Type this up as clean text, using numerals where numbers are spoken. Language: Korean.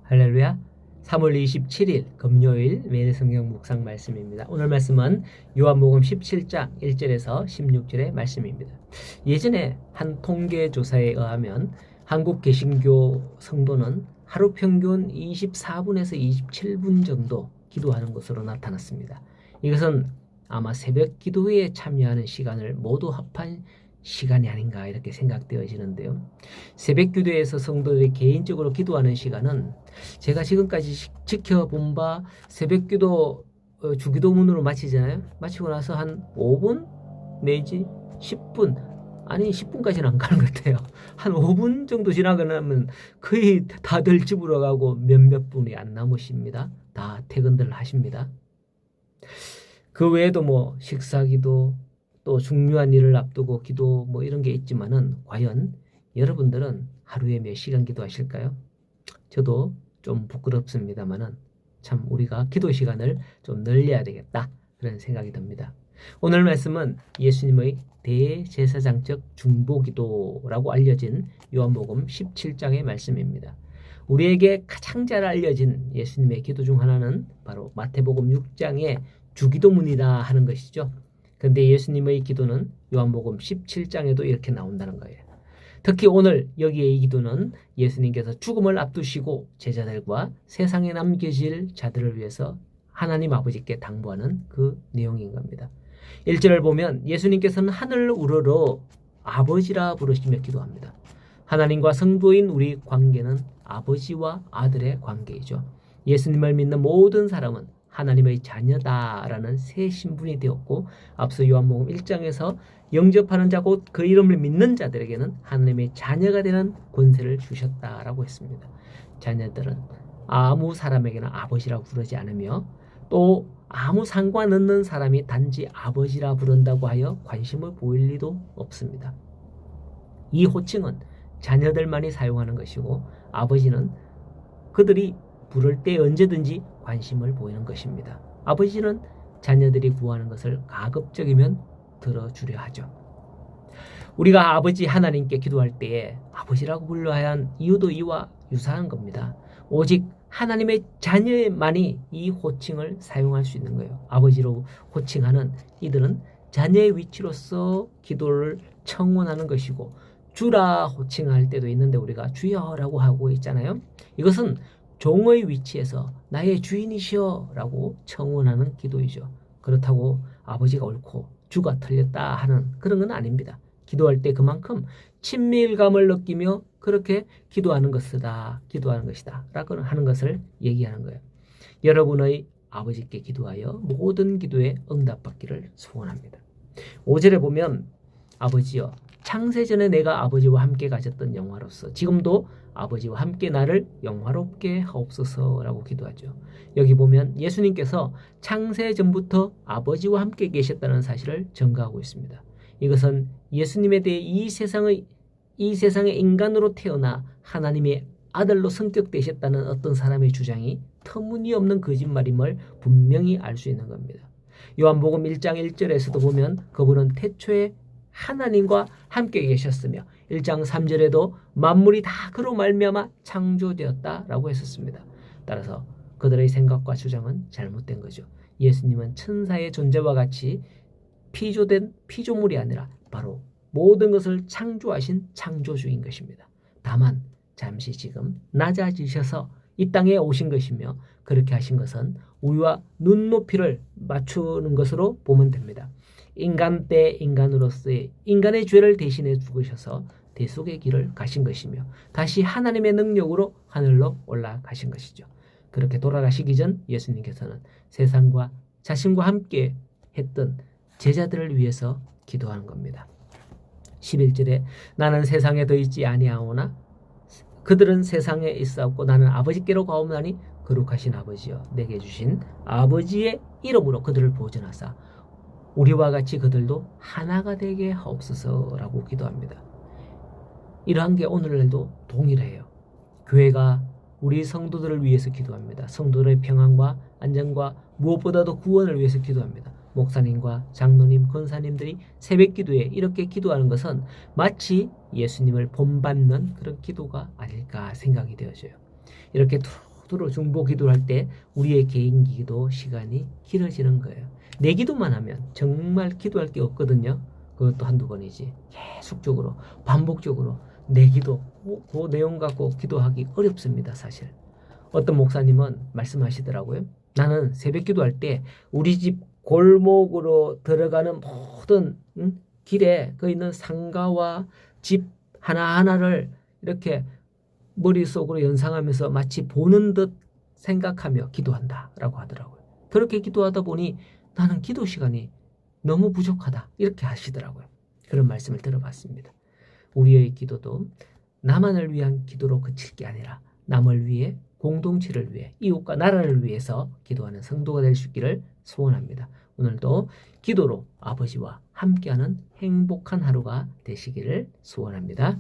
할렐루야. 3월 27일 금요일 매일 성경 묵상 말씀입니다. 오늘 말씀은 요한복음 17장 1절에서 16절의 말씀입니다. 예전에 한 통계 조사에 의하면 한국 개신교 성도는 하루 평균 24분에서 27분 정도 기도하는 것으로 나타났습니다. 이것은 아마 새벽 기도에 참여하는 시간을 모두 합한 시간이 아닌가 이렇게 생각되어지는데요. 새벽 기도에서 성도들이 개인적으로 기도하는 시간은 제가 지금까지 지켜본 바 새벽 기도 주기도문으로 마치잖아요. 마치고 나서 한 5분 내지 10분 아니 10분까지는 안 가는 것 같아요. 한 5분 정도 지나고 나면 거의 다들 집으로 가고 몇몇 분이 안 남으십니다. 다 퇴근들 하십니다. 그 외에도 뭐 식사기도 또 중요한 일을 앞두고 기도 뭐 이런 게 있지만은 과연 여러분들은 하루에 몇 시간 기도하실까요? 저도 좀 부끄럽습니다만은 참 우리가 기도 시간을 좀 늘려야 되겠다 그런 생각이 듭니다. 오늘 말씀은 예수님의 대제사장적 중보기도라고 알려진 요한복음 17장의 말씀입니다. 우리에게 가장 잘 알려진 예수님의 기도 중 하나는 바로 마태복음 6장의 주기도문이라 하는 것이죠. 그런데 예수님의 기도는 요한복음 17장에도 이렇게 나온다는 거예요. 특히 오늘 여기의 이 기도는 예수님께서 죽음을 앞두시고 제자들과 세상에 남겨질 자들을 위해서 하나님 아버지께 당부하는 그 내용인 겁니다. 1절을 보면 예수님께서는 하늘을 우러러 아버지라 부르시며 기도합니다. 하나님과 성도인 우리 관계는 아버지와 아들의 관계이죠. 예수님을 믿는 모든 사람은 하나님의 자녀다라는 새 신분이 되었고 앞서 요한복음 1장에서 영접하는 자 곧 그 이름을 믿는 자들에게는 하나님의 자녀가 되는 권세를 주셨다라고 했습니다. 자녀들은 아무 사람에게나 아버지라고 부르지 않으며 또 아무 상관없는 사람이 단지 아버지라 부른다고 하여 관심을 보일 리도 없습니다. 이 호칭은 자녀들만이 사용하는 것이고 아버지는 그들이 부를 때 언제든지 관심을 보이는 것입니다. 아버지는 자녀들이 구하는 것을 가급적이면 들어주려 하죠. 우리가 아버지 하나님께 기도할 때에 아버지라고 불러야 한 이유도 이와 유사한 겁니다. 오직 하나님의 자녀만이 이 호칭을 사용할 수 있는 거예요. 아버지로 호칭하는 이들은 자녀의 위치로서 기도를 청원하는 것이고 주라 호칭할 때도 있는데 우리가 주여라고 하고 있잖아요. 이것은 종의 위치에서 나의 주인이시여 라고 청원하는 기도이죠. 그렇다고 아버지가 옳고 주가 틀렸다 하는 그런 건 아닙니다. 기도할 때 그만큼 친밀감을 느끼며 그렇게 기도하는 것이다 라고 하는 것을 얘기하는 거예요. 여러분의 아버지께 기도하여 모든 기도에 응답받기를 소원합니다. 5절에 보면 아버지여 창세전에 내가 아버지와 함께 가졌던 영화로서 지금도 아버지와 함께 나를 영화롭게 하옵소서라고 기도하죠. 여기 보면 예수님께서 창세전부터 아버지와 함께 계셨다는 사실을 증거하고 있습니다. 이것은 예수님에 대해 이 세상의 인간으로 태어나 하나님의 아들로 성격되셨다는 어떤 사람의 주장이 터무니없는 거짓말임을 분명히 알 수 있는 겁니다. 요한복음 1장 1절에서도 보면 그분은 태초에 하나님과 함께 계셨으며 1장 3절에도 만물이 다 그로 말미암아 창조되었다라고 했었습니다. 따라서 그들의 생각과 주장은 잘못된 거죠. 예수님은 천사의 존재와 같이 피조된 피조물이 아니라 바로 모든 것을 창조하신 창조주인 것입니다. 다만 잠시 지금 낮아지셔서 이 땅에 오신 것이며 그렇게 하신 것은 우리와 눈높이를 맞추는 것으로 보면 됩니다. 인간 대 인간으로서의 인간의 죄를 대신해 죽으셔서 대속의 길을 가신 것이며 다시 하나님의 능력으로 하늘로 올라가신 것이죠. 그렇게 돌아가시기 전 예수님께서는 세상과 자신과 함께 했던 제자들을 위해서 기도하는 겁니다. 11절에 나는 세상에 더 있지 아니하오나 그들은 세상에 있사옵고 나는 아버지께로 가옵나니 거룩하신 아버지여 내게 주신 아버지의 이름으로 그들을 보존하사 우리와 같이 그들도 하나가 되게 하옵소서라고 기도합니다. 이러한 게 오늘날도 동일해요. 교회가 우리 성도들을 위해서 기도합니다. 성도들의 평안과 안전과 무엇보다도 구원을 위해서 기도합니다. 목사님과 장로님, 권사님들이 새벽 기도에 이렇게 기도하는 것은 마치 예수님을 본받는 그런 기도가 아닐까 생각이 되어져요. 이렇게 모두로 중보 기도할 때 우리의 개인 기도 시간이 길어지는 거예요. 내 기도만 하면 정말 기도할 게 없거든요. 그것도 한두 번이지. 계속적으로 반복적으로 내 기도 그 내용 갖고 기도하기 어렵습니다. 사실 어떤 목사님은 말씀하시더라고요. 나는 새벽 기도할 때 우리 집 골목으로 들어가는 모든 길에 그 있는 상가와 집 하나하나를 이렇게 머릿속으로 연상하면서 마치 보는 듯 생각하며 기도한다라고 하더라고요. 그렇게 기도하다 보니 나는 기도 시간이 너무 부족하다 이렇게 하시더라고요. 그런 말씀을 들어봤습니다. 우리의 기도도 나만을 위한 기도로 그칠 게 아니라 남을 위해, 공동체를 위해, 이웃과 나라를 위해서 기도하는 성도가 될 수 있기를 소원합니다. 오늘도 기도로 아버지와 함께하는 행복한 하루가 되시기를 소원합니다.